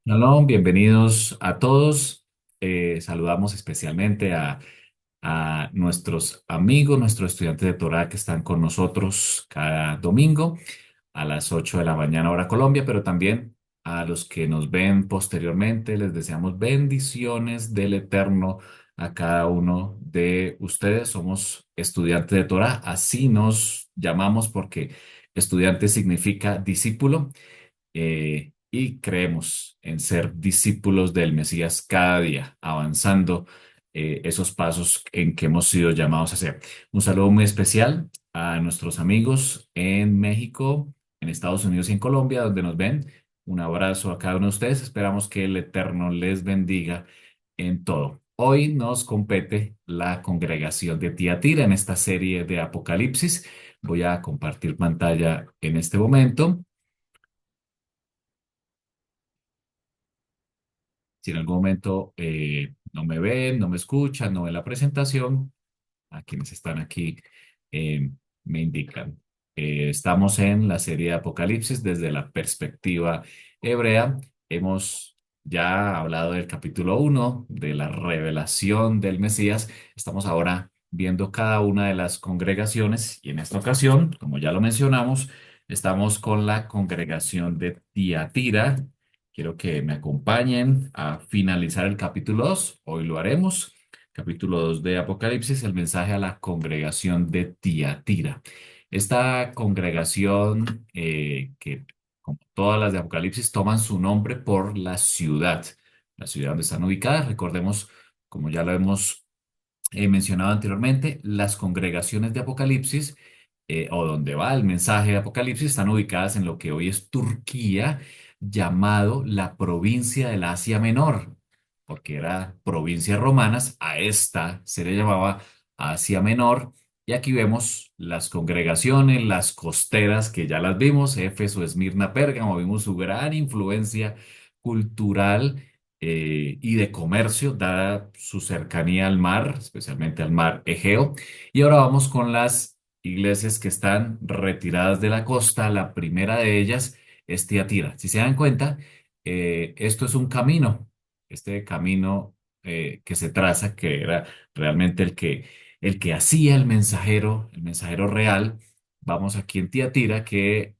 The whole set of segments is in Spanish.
Shalom, bienvenidos a todos. Saludamos especialmente a nuestros amigos, nuestros estudiantes de Torah que están con nosotros cada domingo a las 8 de la mañana hora Colombia, pero también a los que nos ven posteriormente. Les deseamos bendiciones del Eterno a cada uno de ustedes. Somos estudiantes de Torah, así nos llamamos porque estudiante significa discípulo y creemos en ser discípulos del Mesías cada día, avanzando esos pasos en que hemos sido llamados a hacer. Un saludo muy especial a nuestros amigos en México, en Estados Unidos y en Colombia, donde nos ven. Un abrazo a cada uno de ustedes. Esperamos que el Eterno les bendiga en todo. Hoy nos compete la congregación de Tiatira en esta serie de Apocalipsis. Voy a compartir pantalla en este momento. Si en algún momento no me ven, no me escuchan, no ven la presentación, a quienes están aquí eh, me indican. Estamos en la serie de Apocalipsis desde la perspectiva hebrea. Hemos ya hablado del capítulo uno de la revelación del Mesías. Estamos ahora viendo cada una de las congregaciones y en esta ocasión, como ya lo mencionamos, estamos con la congregación de Tiatira. Quiero que me acompañen a finalizar el capítulo 2. Hoy lo haremos. Capítulo 2 de Apocalipsis, el mensaje a la congregación de Tiatira. Esta congregación, que como todas las de Apocalipsis, toman su nombre por la ciudad donde están ubicadas. Recordemos, como ya lo hemos mencionado anteriormente, las congregaciones de Apocalipsis, o donde va el mensaje de Apocalipsis, están ubicadas en lo que hoy es Turquía, llamado la provincia del Asia Menor, porque era provincias romanas, a esta se le llamaba Asia Menor, y aquí vemos las congregaciones, las costeras, que ya las vimos, Éfeso, Esmirna, Pérgamo, vimos su gran influencia cultural y de comercio, dada su cercanía al mar, especialmente al mar Egeo. Y ahora vamos con las iglesias que están retiradas de la costa. La primera de ellas es Tiatira. Si se dan cuenta, esto es un camino, este camino que se traza, que era realmente el que hacía el mensajero real. Vamos aquí en Tiatira, que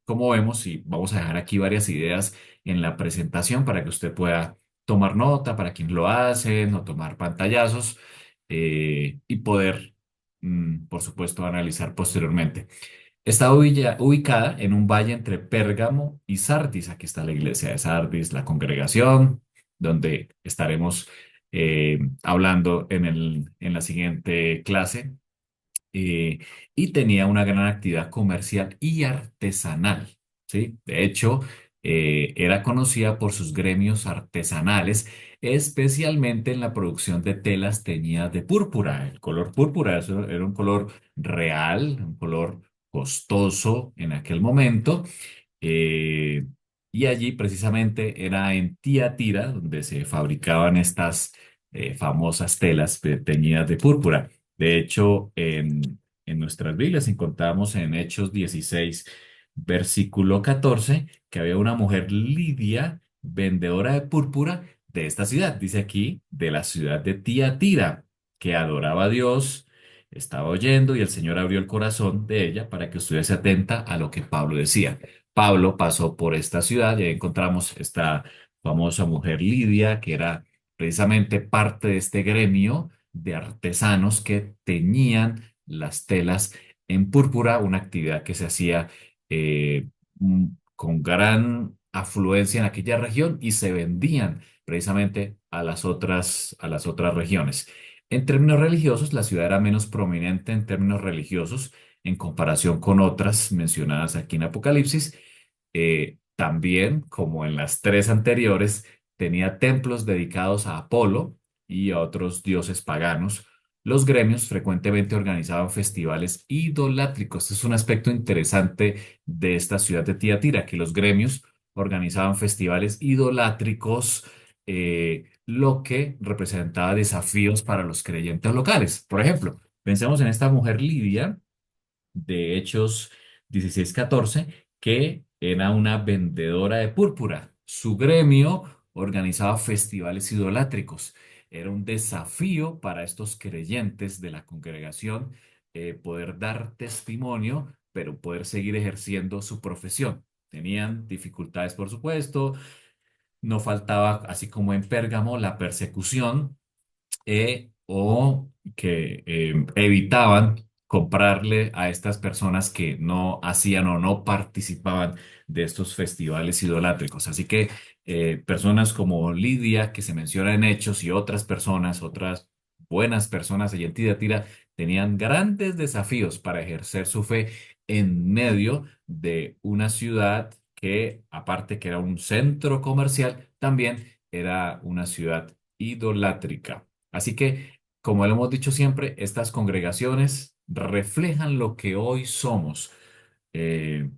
como vemos, y vamos a dejar aquí varias ideas en la presentación para que usted pueda tomar nota para quien lo hace, no tomar pantallazos y poder, por supuesto, analizar posteriormente. Está ubicada en un valle entre Pérgamo y Sardis. Aquí está la iglesia de Sardis, la congregación, donde estaremos hablando en la siguiente clase. eh, y tenía una gran actividad comercial y artesanal, ¿sí? De hecho, era conocida por sus gremios artesanales, especialmente en la producción de telas teñidas de púrpura. El color púrpura eso era un color real, un color costoso en aquel momento. eh, y allí precisamente era en Tiatira donde se fabricaban estas famosas telas teñidas de púrpura. De hecho, en nuestras Biblias encontramos en Hechos 16, versículo 14, que había una mujer lidia, vendedora de púrpura de esta ciudad, dice aquí, de la ciudad de Tiatira, que adoraba a Dios, estaba oyendo y el Señor abrió el corazón de ella para que estuviese atenta a lo que Pablo decía. Pablo pasó por esta ciudad y ahí encontramos esta famosa mujer Lidia, que era precisamente parte de este gremio de artesanos que teñían las telas en púrpura, una actividad que se hacía con gran afluencia en aquella región y se vendían precisamente a las otras regiones. En términos religiosos, la ciudad era menos prominente en términos religiosos en comparación con otras mencionadas aquí en Apocalipsis. También, como en las tres anteriores, tenía templos dedicados a Apolo y a otros dioses paganos. Los gremios frecuentemente organizaban festivales idolátricos. Este es un aspecto interesante de esta ciudad de Tiatira, que los gremios organizaban festivales idolátricos, lo que representaba desafíos para los creyentes locales. Por ejemplo, pensemos en esta mujer Lidia de Hechos 16:14, que era una vendedora de púrpura. Su gremio organizaba festivales idolátricos. Era un desafío para estos creyentes de la congregación poder dar testimonio, pero poder seguir ejerciendo su profesión. Tenían dificultades, por supuesto. No faltaba, así como en Pérgamo, la persecución o que evitaban comprarle a estas personas que no hacían o no participaban de estos festivales idolátricos. Así que personas como Lidia, que se menciona en Hechos, y otras personas, otras buenas personas allí en Tiatira, tenían grandes desafíos para ejercer su fe en medio de una ciudad que, aparte que era un centro comercial, también era una ciudad idolátrica. Así que, como lo hemos dicho siempre, estas congregaciones reflejan lo que hoy somos. Eh,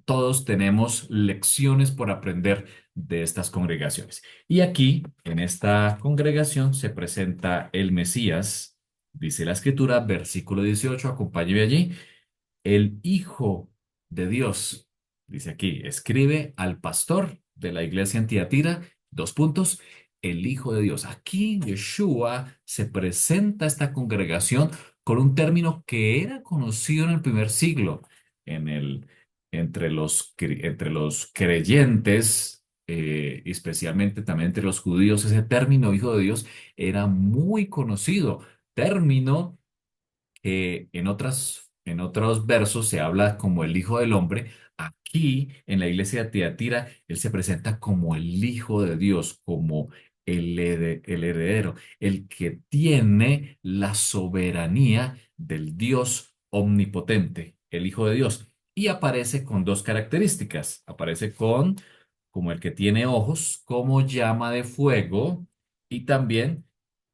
todos tenemos lecciones por aprender de estas congregaciones. Y aquí, en esta congregación, se presenta el Mesías, dice la Escritura, versículo 18, acompáñeme allí. El Hijo de Dios, dice aquí, escribe al pastor de la iglesia en Tiatira, dos puntos, el Hijo de Dios. Aquí Yeshua se presenta a esta congregación con un término que era conocido en el primer siglo, en el, entre los creyentes, especialmente también entre los judíos. Ese término Hijo de Dios era muy conocido, término en otros versos se habla como el Hijo del Hombre. Aquí, en la iglesia de Tiatira, él se presenta como el Hijo de Dios, como el heredero, el que tiene la soberanía del Dios omnipotente, el Hijo de Dios. Y aparece con dos características. Aparece con como el que tiene ojos, como llama de fuego, y también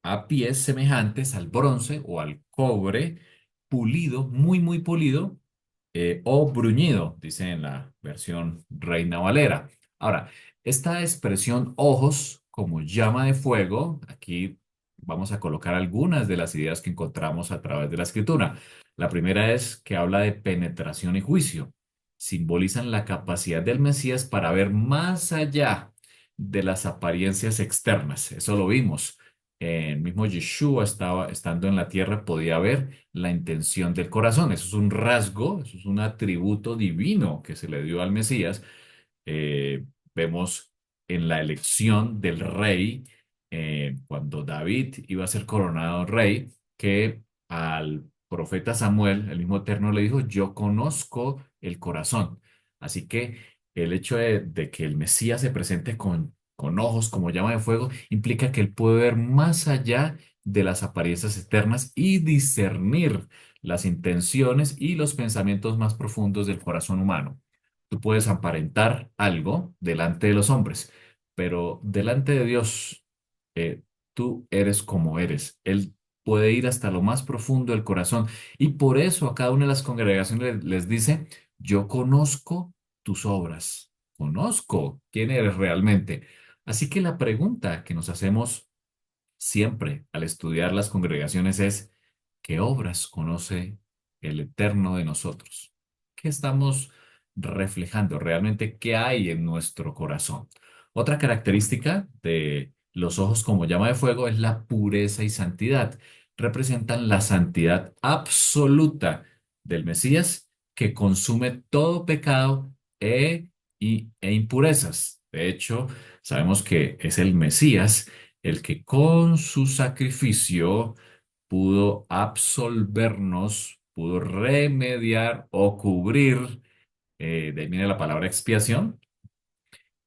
a pies semejantes al bronce o al cobre, pulido, muy, muy pulido, o bruñido, dice en la versión Reina Valera. Ahora, esta expresión ojos como llama de fuego, aquí vamos a colocar algunas de las ideas que encontramos a través de la escritura. La primera es que habla de penetración y juicio. Simbolizan la capacidad del Mesías para ver más allá de las apariencias externas. Eso lo vimos. El mismo Yeshua estaba, estando en la tierra, podía ver la intención del corazón. Eso es un rasgo, eso es un atributo divino que se le dio al Mesías. Vemos en la elección del rey, cuando David iba a ser coronado rey, que al profeta Samuel, el mismo Eterno le dijo, yo conozco el corazón. Así que el hecho de que el Mesías se presente con ojos como llama de fuego implica que él puede ver más allá de las apariencias externas y discernir las intenciones y los pensamientos más profundos del corazón humano. Tú puedes aparentar algo delante de los hombres, pero delante de Dios, eh, tú eres como eres. Él puede ir hasta lo más profundo del corazón y por eso a cada una de las congregaciones les dice, yo conozco tus obras, conozco quién eres realmente. Así que la pregunta que nos hacemos siempre al estudiar las congregaciones es, ¿qué obras conoce el Eterno de nosotros? ¿Qué estamos reflejando realmente? ¿Qué hay en nuestro corazón? Otra característica de los ojos como llama de fuego es la pureza y santidad. Representan la santidad absoluta del Mesías que consume todo pecado e impurezas. De hecho, sabemos que es el Mesías el que con su sacrificio pudo absolvernos, pudo remediar o cubrir, de ahí viene la palabra expiación,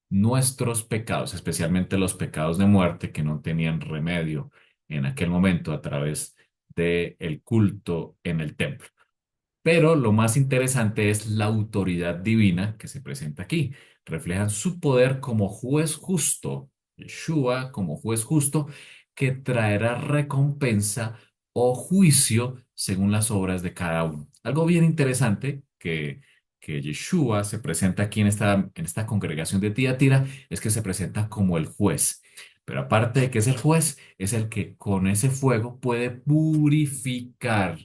nuestros pecados, especialmente los pecados de muerte que no tenían remedio en aquel momento a través del culto en el templo. Pero lo más interesante es la autoridad divina que se presenta aquí. Reflejan su poder como juez justo, Yeshua como juez justo, que traerá recompensa o juicio según las obras de cada uno. Algo bien interesante que Yeshua se presenta aquí en esta congregación de Tiatira es que se presenta como el juez. Pero aparte de que es el juez, es el que con ese fuego puede purificar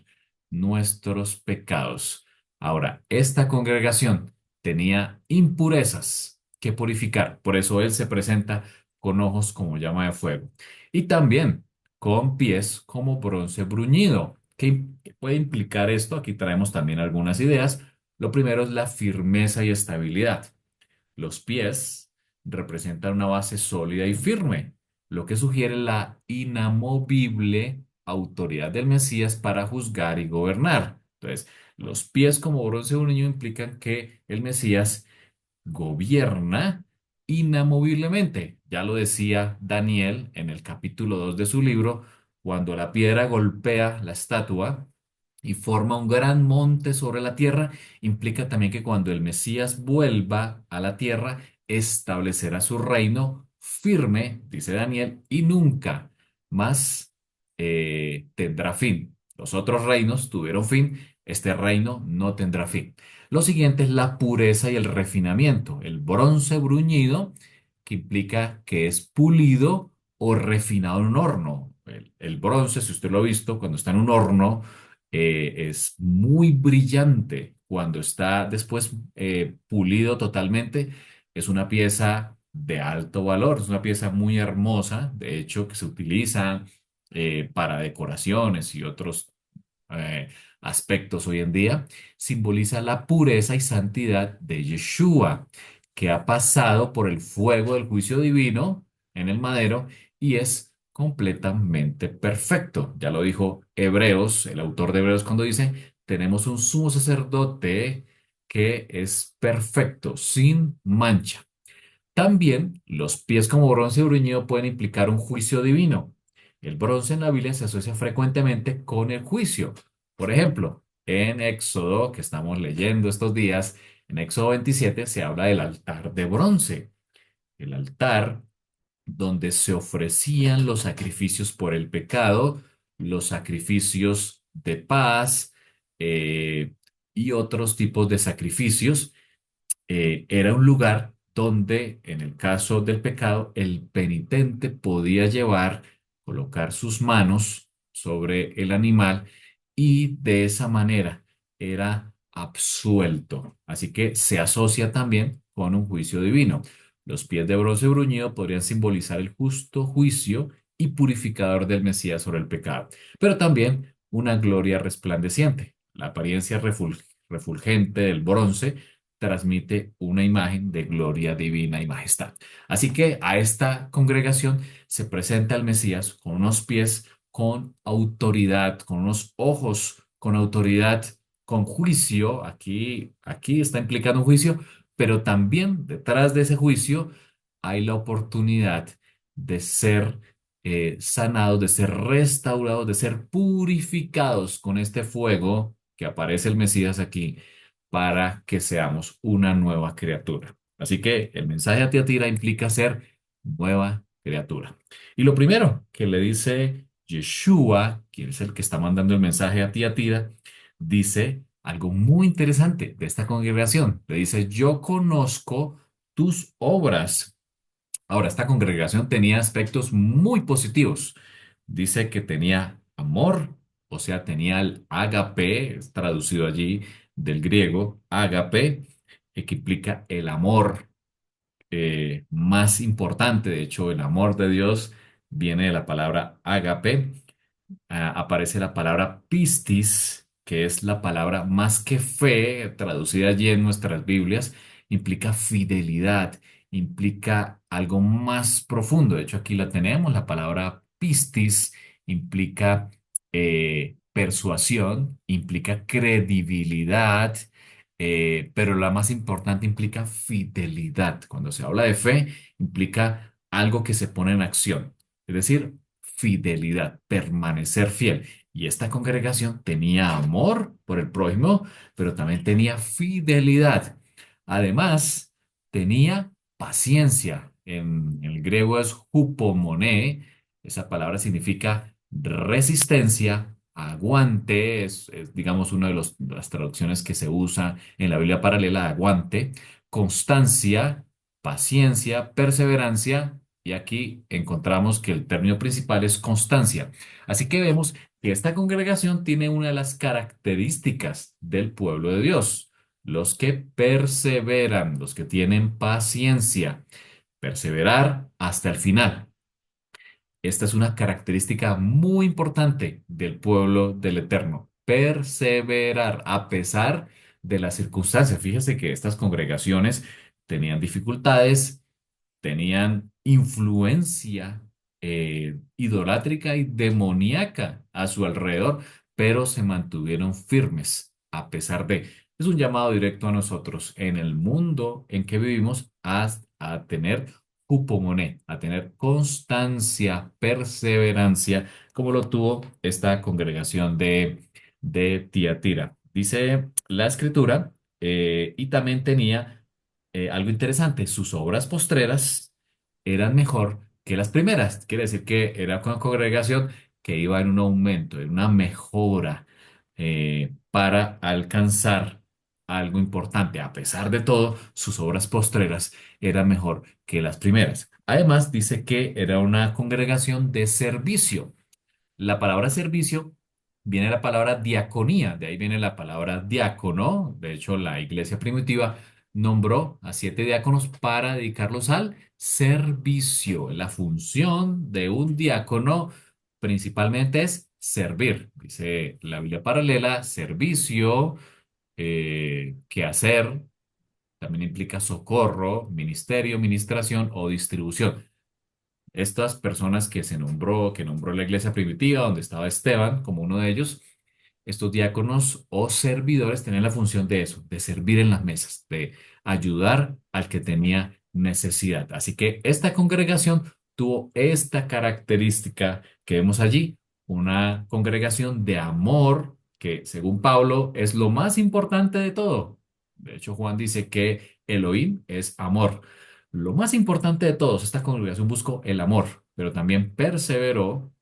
nuestros pecados. Ahora, esta congregación tenía impurezas. que purificar. Por eso Él se presenta con ojos como llama de fuego. Y también con pies como bronce bruñido. ¿Qué puede implicar esto? Aquí traemos también algunas ideas. Lo primero es la firmeza y estabilidad. Los pies representan una base sólida y firme, lo que sugiere la inamovible autoridad del Mesías para juzgar y gobernar. Entonces, los pies como bronce unido implican que el Mesías gobierna inamoviblemente. Ya lo decía Daniel en el capítulo 2 de su libro, cuando la piedra golpea la estatua y forma un gran monte sobre la tierra, implica también que cuando el Mesías vuelva a la tierra, establecerá su reino firme, dice Daniel, y nunca más tendrá fin. Los otros reinos tuvieron fin, este reino no tendrá fin. Lo siguiente es la pureza y el refinamiento. El bronce bruñido, que implica que es pulido o refinado en un horno. El bronce, si usted lo ha visto, cuando está en un horno, es muy brillante. Cuando está después pulido totalmente, es una pieza de alto valor, es una pieza muy hermosa, de hecho, que se utiliza para decoraciones y otros eh, aspectos hoy en día, simboliza la pureza y santidad de Yeshua, que ha pasado por el fuego del juicio divino en el madero y es completamente perfecto. Ya lo dijo Hebreos, el autor de Hebreos, cuando dice, tenemos un sumo sacerdote que es perfecto, sin mancha. También los pies como bronce bruñido pueden implicar un juicio divino. El bronce en la Biblia se asocia frecuentemente con el juicio. Por ejemplo, en Éxodo, que estamos leyendo estos días, en Éxodo 27 se habla del altar de bronce. El altar donde se ofrecían los sacrificios por el pecado, los sacrificios de paz eh, y otros tipos de sacrificios era un lugar donde, en el caso del pecado, el penitente podía colocar sus manos sobre el animal y de esa manera era absuelto. Así que se asocia también con un juicio divino. Los pies de bronce bruñido podrían simbolizar el justo juicio y purificador del Mesías sobre el pecado, pero también una gloria resplandeciente. La apariencia refulgente del bronce transmite una imagen de gloria divina y majestad. Así que a esta congregación se presenta el Mesías con unos pies con autoridad, con unos ojos con autoridad, con juicio. Aquí está implicando un juicio, pero también detrás de ese juicio hay la oportunidad de ser sanados, de ser restaurados, de ser purificados con este fuego que aparece el Mesías aquí para que seamos una nueva criatura. Así que el mensaje a Tiatira implica ser nueva criatura. Y lo primero que le dice Yeshua, quien es el que está mandando el mensaje a Tiatira, dice algo muy interesante de esta congregación. Le dice, yo conozco tus obras. Ahora, esta congregación tenía aspectos muy positivos. Dice que tenía amor, o sea, tenía el ágape, es traducido allí del griego, ágape, que implica el amor más importante. De hecho, el amor de Dios viene de la palabra ágape. Aparece la palabra pistis, que es la palabra más que fe, traducida allí en nuestras Biblias, implica fidelidad, implica algo más profundo. De hecho, aquí la tenemos, la palabra pistis implica persuasión, implica credibilidad, pero la más importante implica fidelidad. Cuando se habla de fe, implica algo que se pone en acción. Es decir, fidelidad, permanecer fiel. Y esta congregación tenía amor por el prójimo, pero también tenía fidelidad. Además, tenía paciencia. En el griego es hupomone. Esa palabra significa resistencia, aguante. Digamos, una de de las traducciones que se usa en la Biblia paralela, aguante. Constancia, paciencia, perseverancia y aquí encontramos que el término principal es constancia. Así que vemos que esta congregación tiene una de las características del pueblo de Dios. los que perseveran, los que tienen paciencia, perseverar hasta el final. Esta es una característica muy importante del pueblo del Eterno. Perseverar a pesar de las circunstancias. Fíjese que estas congregaciones tenían dificultades, tenían influencia idolátrica y demoníaca a su alrededor, pero se mantuvieron firmes a pesar de. Es un llamado directo a nosotros en el mundo en que vivimos a tener cupomoné, a tener constancia, perseverancia, como lo tuvo esta congregación de Tiatira. Dice la escritura, y también tenía algo interesante, sus obras postreras eran mejor que las primeras. Quiere decir que era una congregación que iba en un aumento, en una mejora para alcanzar algo importante. A pesar de todo, sus obras postreras eran mejor que las primeras. Además, dice que era una congregación de servicio. La palabra servicio viene de la palabra diaconía, de ahí viene la palabra diácono. De hecho, la iglesia primitiva nombró a 7 diáconos para dedicarlos al servicio. La función de un diácono principalmente es servir. Dice la Biblia paralela, servicio, quehacer, también implica socorro, ministerio, ministración o distribución. Estas personas que nombró la iglesia primitiva, donde estaba Esteban como uno de ellos, estos diáconos o servidores tenían la función de eso, de servir en las mesas, de ayudar al que tenía necesidad. Así que esta congregación tuvo esta característica que vemos allí, una congregación de amor, que según Pablo es lo más importante de todo. De hecho, Juan dice que Elohim es amor. Lo más importante de todos, esta congregación buscó el amor, pero también perseveró,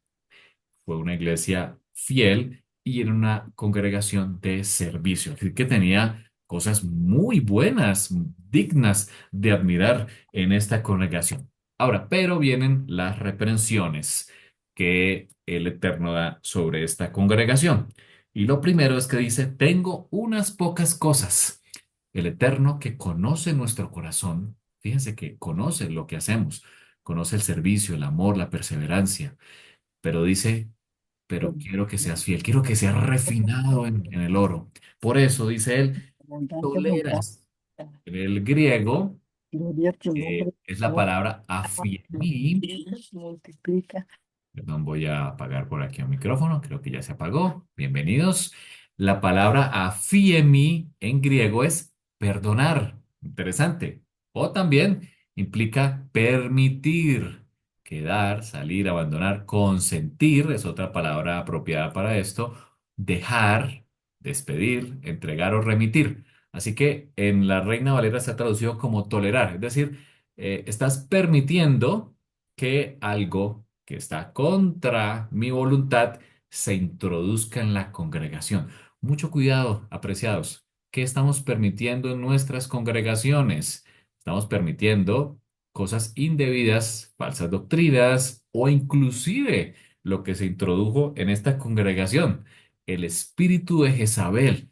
fue una iglesia fiel y era una congregación de servicio. Así que tenía cosas muy buenas, dignas de admirar en esta congregación. Ahora, pero vienen las reprensiones que el Eterno da sobre esta congregación. Y lo primero es que dice, tengo unas pocas cosas. El Eterno que conoce nuestro corazón, fíjense que conoce lo que hacemos, conoce el servicio, el amor, la perseverancia, pero dice, pero quiero que seas fiel, quiero que seas refinado en el oro. Por eso, dice él, Abundante, abundante. toleras. En el griego Gloria a tu nombre, es la Señor. palabra afiemi. Multiplica. Perdón, voy a apagar por aquí el micrófono, creo que ya se apagó. Bienvenidos. La palabra afiemi en griego es perdonar. Interesante. O también implica permitir, quedar, salir, abandonar, consentir, es otra palabra apropiada para esto, dejar, despedir, entregar o remitir. Así que en la Reina Valera se ha traducido como tolerar, es decir, estás permitiendo que algo que está contra mi voluntad se introduzca en la congregación. Mucho cuidado, apreciados. ¿Qué estamos permitiendo en nuestras congregaciones? Estamos permitiendo cosas indebidas, falsas doctrinas o inclusive lo que se introdujo en esta congregación, el espíritu de Jezabel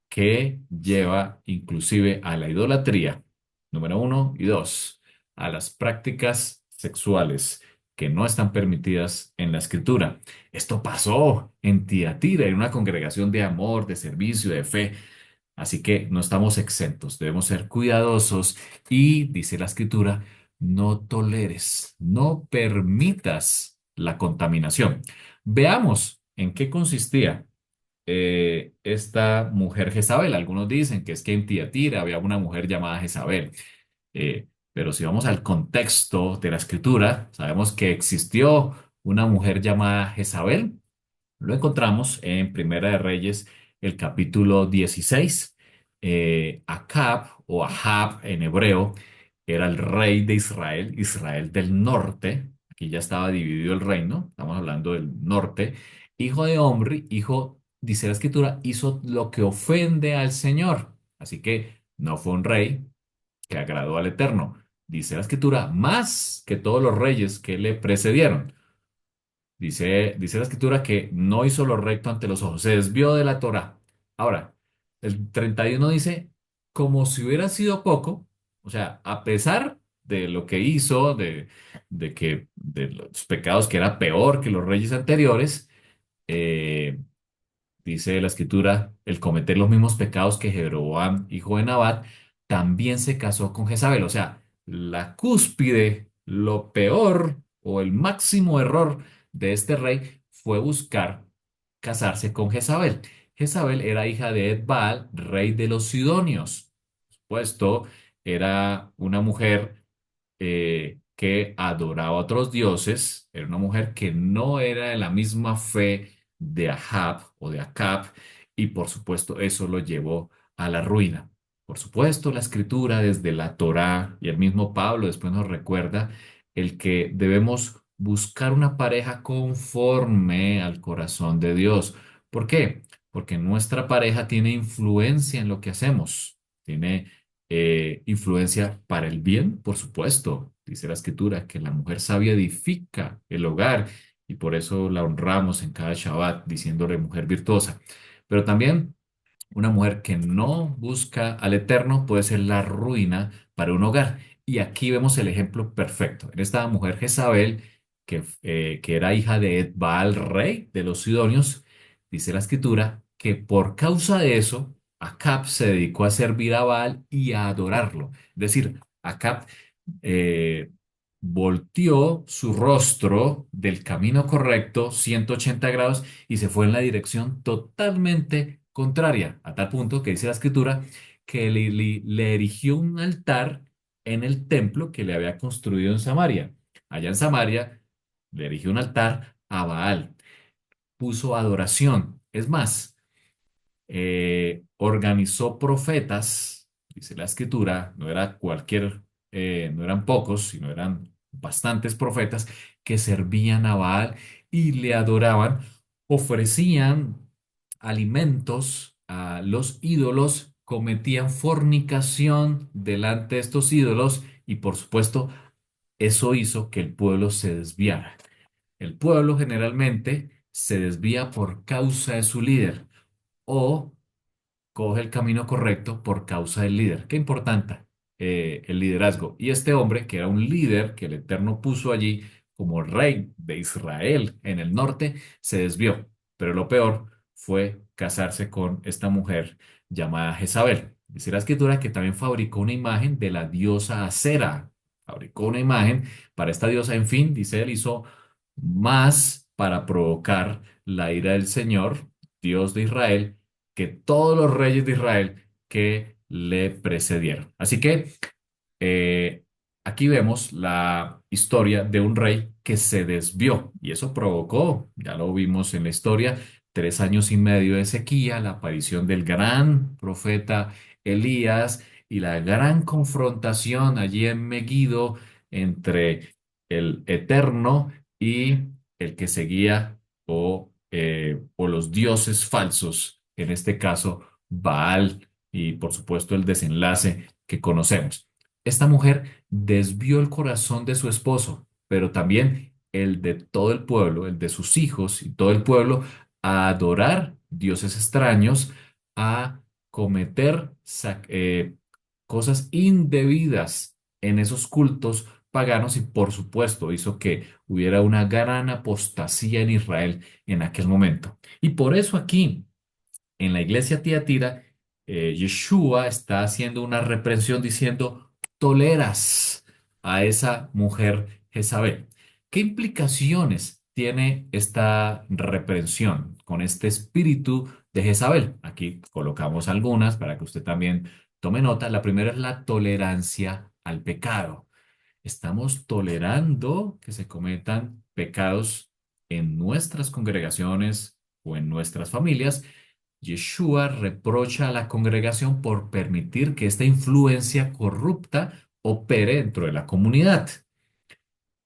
que lleva inclusive a la idolatría, número uno, y dos, a las prácticas sexuales que no están permitidas en la escritura. Esto pasó en Tiatira, en una congregación de amor, de servicio, de fe. Así que no estamos exentos, debemos ser cuidadosos y, dice la escritura, no toleres, no permitas la contaminación. Veamos en qué consistía esta mujer Jezabel. Algunos dicen que es que en Tiatira había una mujer llamada Jezabel. Pero si vamos al contexto de la escritura, sabemos que existió una mujer llamada Jezabel. Lo encontramos en Primera de Reyes, el capítulo 16. Acab o Ahab en hebreo era el rey de Israel, Israel del norte. Aquí ya estaba dividido el reino, estamos hablando del norte. Hijo de Omri, hijo, dice la escritura, hizo lo que ofende al Señor. Así que no fue un rey que agradó al Eterno. Dice la escritura, más que todos los reyes que le precedieron. Dice la escritura que no hizo lo recto ante los ojos, se desvió de la Torah. Ahora, el 31 dice, como si hubiera sido poco, o sea, a pesar de lo que hizo, de los pecados que era peor que los reyes anteriores, eh, dice la escritura, el cometer los mismos pecados que Jeroboam, hijo de Nabat, también se casó con Jezabel. O sea, la cúspide, lo peor o el máximo error de este rey fue buscar casarse con Jezabel. Jezabel era hija de Edbaal, rey de los Sidonios. Por supuesto, era una mujer que adoraba a otros dioses, era una mujer que no era de la misma fe de Ahab o de Acab, y por supuesto eso lo llevó a la ruina. Por supuesto, la escritura desde la Torá y el mismo Pablo después nos recuerda el que debemos buscar una pareja conforme al corazón de Dios. ¿Por qué? Porque nuestra pareja tiene influencia en lo que hacemos, tiene influencia para el bien, por supuesto. Dice la escritura que la mujer sabia edifica el hogar y por eso la honramos en cada Shabbat diciéndole mujer virtuosa. Pero también una mujer que no busca al Eterno puede ser la ruina para un hogar. Y aquí vemos el ejemplo perfecto. En esta mujer Jezabel, que era hija de Edbaal, rey de los Sidonios, dice la escritura que por causa de eso, Acab se dedicó a servir a Baal y a adorarlo. Es decir, Acab eh, volteó su rostro del camino correcto, 180 grados, y se fue en la dirección totalmente contraria, a tal punto que dice la escritura que le erigió un altar en el templo que le había construido en Samaria. Allá en Samaria le erigió un altar a Baal, puso adoración. Es más, organizó profetas, dice la escritura, no era cualquier, no eran pocos, sino eran bastantes profetas que servían a Baal y le adoraban, ofrecían alimentos a los ídolos, cometían fornicación delante de estos ídolos y por supuesto eso hizo que el pueblo se desviara. El pueblo generalmente se desvía por causa de su líder o coge el camino correcto por causa del líder. Qué importante el liderazgo. Y este hombre, que era un líder que el Eterno puso allí como rey de Israel en el norte, se desvió. Pero lo peor fue casarse con esta mujer llamada Jezabel. Dice la escritura que también fabricó una imagen de la diosa Acera. Fabricó una imagen para esta diosa. En fin, dice él, hizo más para provocar la ira del Señor, Dios de Israel, que todos los reyes de Israel que le precedieron. Así que eh, aquí vemos la historia de un rey que se desvió y eso provocó, ya lo vimos en la historia, 3 años y medio de sequía, la aparición del gran profeta Elías y la gran confrontación allí en Megiddo entre el Eterno y el que seguía o los dioses falsos, en este caso Baal y por supuesto el desenlace que conocemos. Esta mujer desvió el corazón de su esposo, pero también el de todo el pueblo, el de sus hijos y todo el pueblo, a adorar dioses extraños, a cometer cosas indebidas en esos cultos paganos y por supuesto hizo que hubiera una gran apostasía en Israel en aquel momento. Y por eso aquí en la iglesia Tiatira, Yeshua está haciendo una reprensión diciendo, toleras a esa mujer Jezabel. ¿Qué implicaciones tiene esta reprensión con este espíritu de Jezabel? Aquí colocamos algunas para que usted también tome nota. La primera es la tolerancia al pecado. Estamos tolerando que se cometan pecados en nuestras congregaciones o en nuestras familias. Yeshua reprocha a la congregación por permitir que esta influencia corrupta opere dentro de la comunidad.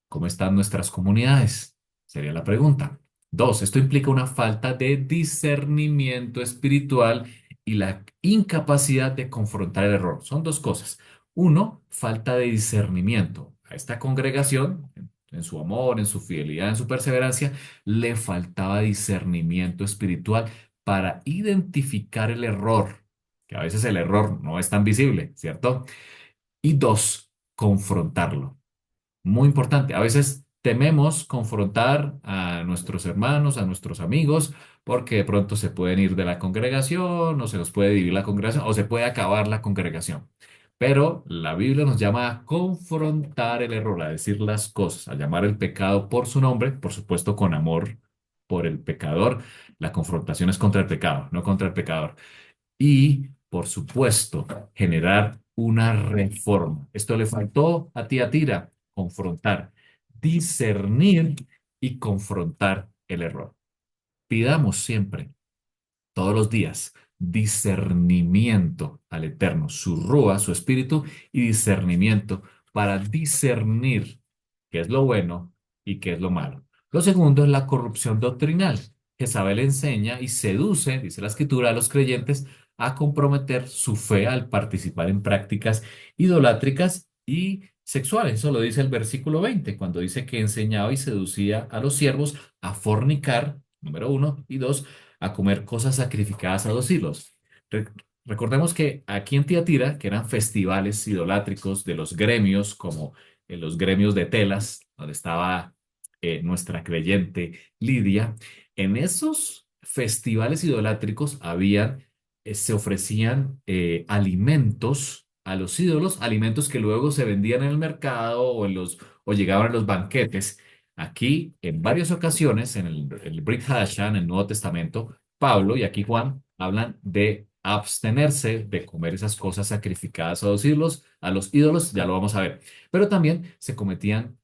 ¿Cómo están nuestras comunidades? Sería la pregunta. Dos, esto implica una falta de discernimiento espiritual y la incapacidad de confrontar el error. Son dos cosas. Uno, falta de discernimiento. A esta congregación, en su amor, en su fidelidad, en su perseverancia, le faltaba discernimiento espiritual para identificar el error que a veces el error no es tan visible, ¿cierto? Y dos, confrontarlo. Muy importante. A veces tememos confrontar a nuestros hermanos, a nuestros amigos, porque de pronto se pueden ir de la congregación, o se nos puede dividir la congregación, o se puede acabar la congregación. Pero la Biblia nos llama a confrontar el error, a decir las cosas, a llamar el pecado por su nombre, por supuesto con amor por el pecador. La confrontación es contra el pecado, no contra el pecador. Y, por supuesto, generar una reforma. Esto le faltó a Tiatira, confrontar, discernir y confrontar el error. Pidamos siempre, todos los días, discernimiento al Eterno, su rúa, su espíritu y discernimiento para discernir qué es lo bueno y qué es lo malo. Lo segundo es la corrupción doctrinal. Jezabel enseña y seduce, dice la escritura, a los creyentes a comprometer su fe al participar en prácticas idolátricas y sexuales. Eso lo dice el versículo 20, cuando dice que enseñaba y seducía a los siervos a fornicar, número uno, y dos, a comer cosas sacrificadas a los ídolos. Re- Recordemos que aquí en Tiatira, que eran festivales idolátricos de los gremios, como los gremios de telas, donde estaba nuestra creyente Lidia, en esos festivales idolátricos se ofrecían alimentos a los ídolos, alimentos que luego se vendían en el mercado o llegaban a los banquetes. Aquí, en varias ocasiones, en el Brit Hadashah, en el Nuevo Testamento, Pablo y aquí Juan hablan de abstenerse de comer esas cosas sacrificadas a los ídolos, ya lo vamos a ver. Pero también se cometían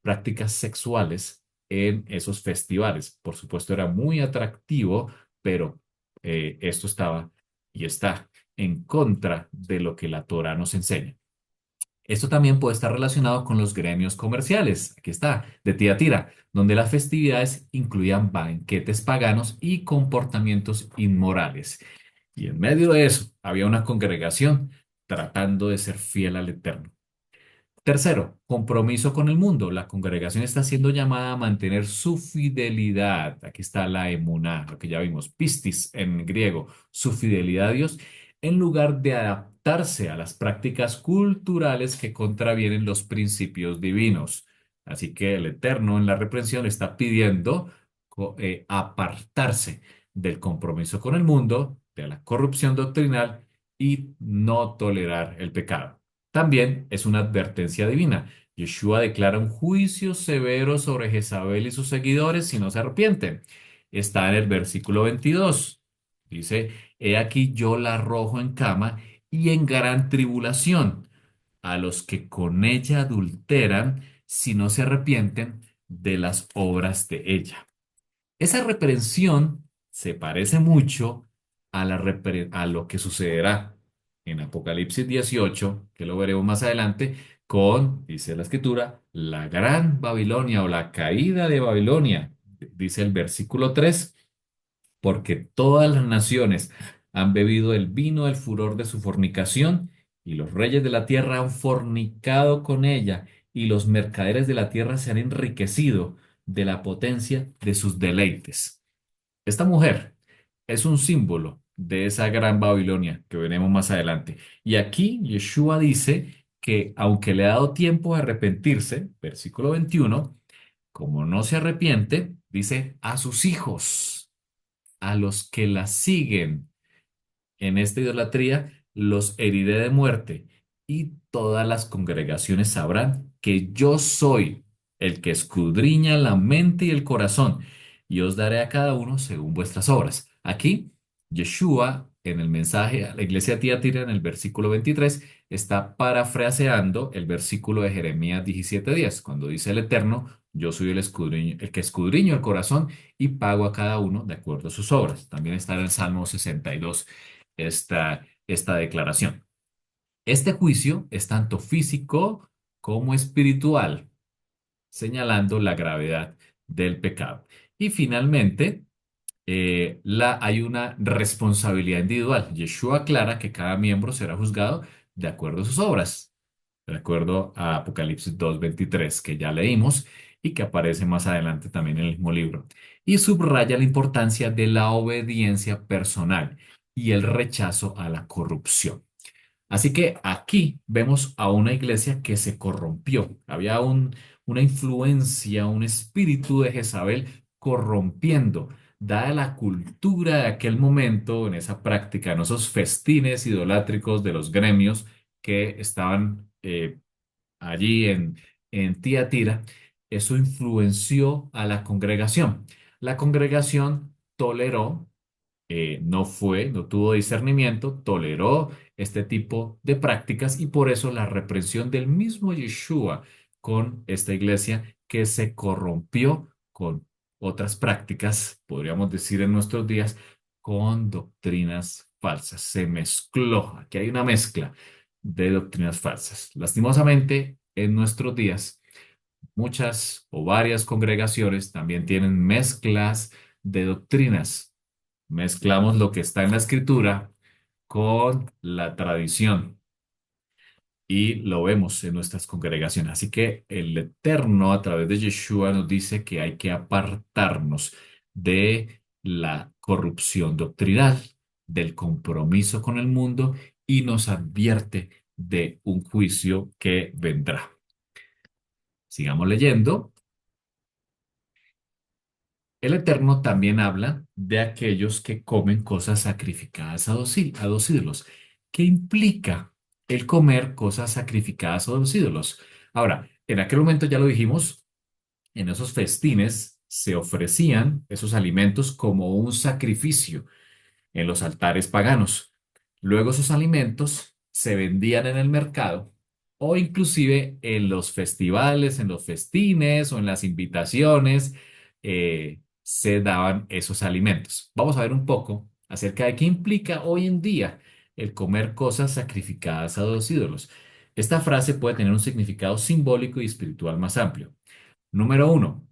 prácticas sexuales en esos festivales. Por supuesto, era muy atractivo, pero esto estaba y está en contra de lo que la Torah nos enseña. Esto también puede estar relacionado con los gremios comerciales, aquí está, de Tiatira, donde las festividades incluían banquetes paganos y comportamientos inmorales. Y en medio de eso había una congregación tratando de ser fiel al Eterno. Tercero, compromiso con el mundo. La congregación está siendo llamada a mantener su fidelidad. Aquí está la emuná, lo que ya vimos, pistis en griego, su fidelidad a Dios, en lugar de adaptarse a las prácticas culturales que contravienen los principios divinos. Así que el Eterno en la reprensión le está pidiendo apartarse del compromiso con el mundo, de la corrupción doctrinal y no tolerar el pecado. También es una advertencia divina. Yeshua declara un juicio severo sobre Jezabel y sus seguidores si no se arrepienten. Está en el versículo 22. Dice, he aquí yo la arrojo en cama y en gran tribulación a los que con ella adulteran si no se arrepienten de las obras de ella. Esa reprensión se parece mucho a lo que sucederá en Apocalipsis 18, que lo veremos más adelante, con, dice la escritura, la gran Babilonia o la caída de Babilonia. Dice el versículo 3, porque todas las naciones han bebido el vino del furor de su fornicación, y los reyes de la tierra han fornicado con ella, y los mercaderes de la tierra se han enriquecido de la potencia de sus deleites. Esta mujer es un símbolo de esa gran Babilonia que veremos más adelante. Y aquí Yeshua dice que aunque le ha dado tiempo a arrepentirse, versículo 21, como no se arrepiente, dice a sus hijos, a los que la siguen en esta idolatría, los heriré de muerte, y todas las congregaciones sabrán que yo soy el que escudriña la mente y el corazón, y os daré a cada uno según vuestras obras. Aquí, Yeshua, en el mensaje a la iglesia de Tiatira, en el versículo 23, está parafraseando el versículo de Jeremías 17:10, cuando dice el Eterno, yo soy el que escudriño el corazón y pago a cada uno de acuerdo a sus obras. También está en el Salmo 62 esta declaración. Este juicio es tanto físico como espiritual, señalando la gravedad del pecado. Y finalmente, hay una responsabilidad individual. Yeshua aclara que cada miembro será juzgado de acuerdo a sus obras, de acuerdo a Apocalipsis 2:23, que ya leímos y que aparece más adelante también en el mismo libro. Y subraya la importancia de la obediencia personal y el rechazo a la corrupción. Así que aquí vemos a una iglesia que se corrompió. Había una influencia, un espíritu de Jezabel corrompiendo, dada la cultura de aquel momento, en esa práctica, en esos festines idolátricos de los gremios que estaban allí en Tiatira. Eso influenció a la congregación. La congregación toleró, no tuvo discernimiento, toleró este tipo de prácticas y por eso la reprensión del mismo Yeshua con esta iglesia que se corrompió con otras prácticas, podríamos decir en nuestros días, con doctrinas falsas. Se mezcló, aquí hay una mezcla de doctrinas falsas. Lastimosamente, en nuestros días, muchas o varias congregaciones también tienen mezclas de doctrinas. Mezclamos lo que está en la escritura con la tradición y lo vemos en nuestras congregaciones. Así que el Eterno a través de Yeshua nos dice que hay que apartarnos de la corrupción doctrinal, del compromiso con el mundo y nos advierte de un juicio que vendrá. Sigamos leyendo. El Eterno también habla de aquellos que comen cosas sacrificadas a dos ídolos. ¿Qué implica el comer cosas sacrificadas a dos ídolos? Ahora, en aquel momento ya lo dijimos, en esos festines se ofrecían esos alimentos como un sacrificio en los altares paganos. Luego esos alimentos se vendían en el mercado o inclusive en los festivales, en los festines o en las invitaciones se daban esos alimentos. Vamos a ver un poco acerca de qué implica hoy en día el comer cosas sacrificadas a dos ídolos. Esta frase puede tener un significado simbólico y espiritual más amplio. Número uno,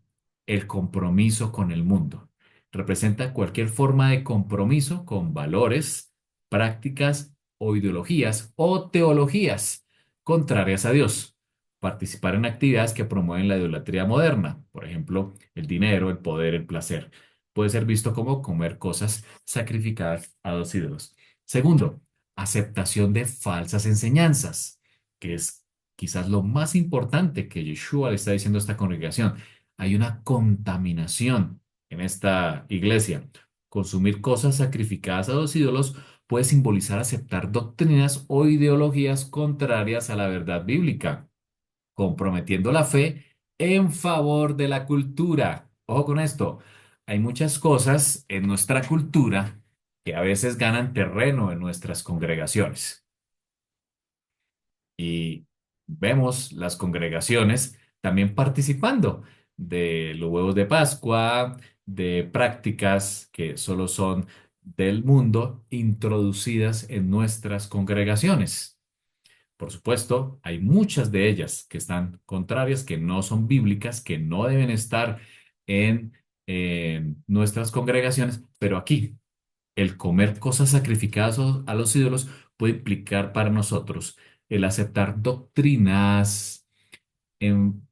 el compromiso con el mundo. Representa cualquier forma de compromiso con valores, prácticas o ideologías o teologías contrarias a Dios. Participar en actividades que promueven la idolatría moderna, por ejemplo, el dinero, el poder, el placer, puede ser visto como comer cosas sacrificadas a dos ídolos. Segundo, aceptación de falsas enseñanzas, que es quizás lo más importante que Yeshua le está diciendo a esta congregación. Hay una contaminación en esta iglesia. Consumir cosas sacrificadas a los ídolos puede simbolizar aceptar doctrinas o ideologías contrarias a la verdad bíblica, comprometiendo la fe en favor de la cultura. Ojo con esto. Hay muchas cosas en nuestra cultura que a veces ganan terreno en nuestras congregaciones y vemos las congregaciones también participando de los huevos de Pascua, de prácticas que solo son del mundo introducidas en nuestras congregaciones. Por supuesto, hay muchas de ellas que están contrarias, que no son bíblicas, que no deben estar en nuestras congregaciones, pero aquí el comer cosas sacrificadas a los ídolos puede implicar para nosotros el aceptar doctrinas en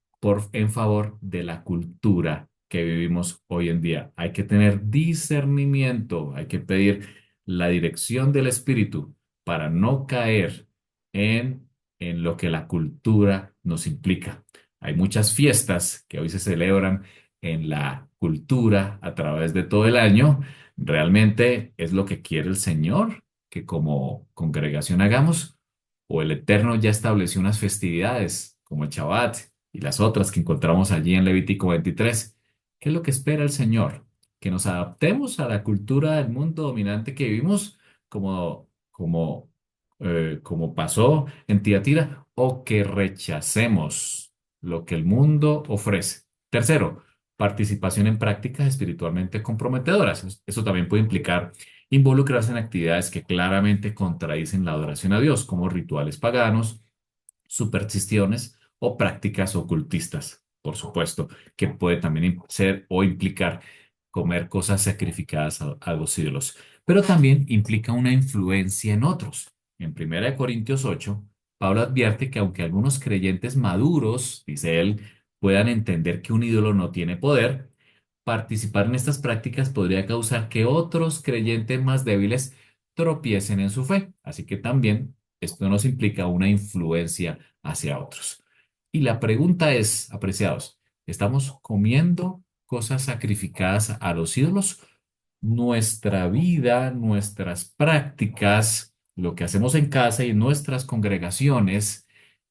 favor de la cultura que vivimos hoy en día. Hay que tener discernimiento, hay que pedir la dirección del Espíritu para no caer en lo que la cultura nos implica. Hay muchas fiestas que hoy se celebran en la cultura a través de todo el año. ¿Realmente es lo que quiere el Señor que como congregación hagamos? ¿O el Eterno ya estableció unas festividades como el Shabbat y las otras que encontramos allí en Levítico 23? ¿Qué es lo que espera el Señor? ¿Que nos adaptemos a la cultura del mundo dominante que vivimos como pasó en Tiatira o que rechacemos lo que el mundo ofrece? Tercero, participación en prácticas espiritualmente comprometedoras. Eso también puede implicar involucrarse en actividades que claramente contradicen la adoración a Dios, como rituales paganos, supersticiones o prácticas ocultistas, por supuesto, que puede también ser o implicar comer cosas sacrificadas a los ídolos, pero también implica una influencia en otros. En 1 Corintios 8, Pablo advierte que aunque algunos creyentes maduros, dice él, puedan entender que un ídolo no tiene poder, participar en estas prácticas podría causar que otros creyentes más débiles tropiecen en su fe. Así que también esto nos implica una influencia hacia otros. Y la pregunta es, apreciados, ¿estamos comiendo cosas sacrificadas a los ídolos? Nuestra vida, nuestras prácticas, lo que hacemos en casa y en nuestras congregaciones,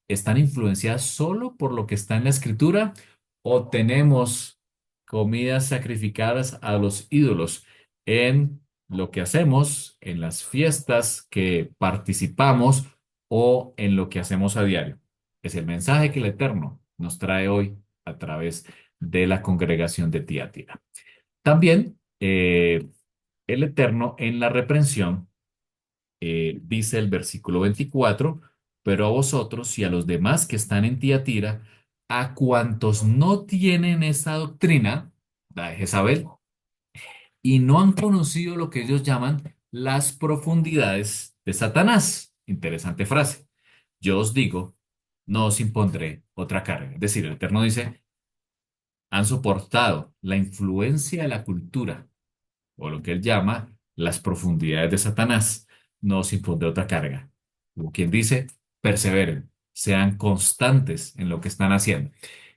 ¿están influenciadas solo por lo que está en la escritura o tenemos comidas sacrificadas a los ídolos en lo que hacemos, en las fiestas que participamos o en lo que hacemos a diario? Es el mensaje que el Eterno nos trae hoy a través de la congregación de Tiatira. También el Eterno en la reprensión dice el versículo 24, pero a vosotros y a los demás que están en Tiatira, a cuantos no tienen esa doctrina, la de Jezabel, y no han conocido lo que ellos llaman las profundidades de Satanás. Interesante frase. Yo os digo, no os impondré otra carga. Es decir, el Eterno dice, han soportado la influencia de la cultura o lo que él llama las profundidades de Satanás, no os impondré otra carga. Como quien dice, perseveren, sean constantes en lo que están haciendo.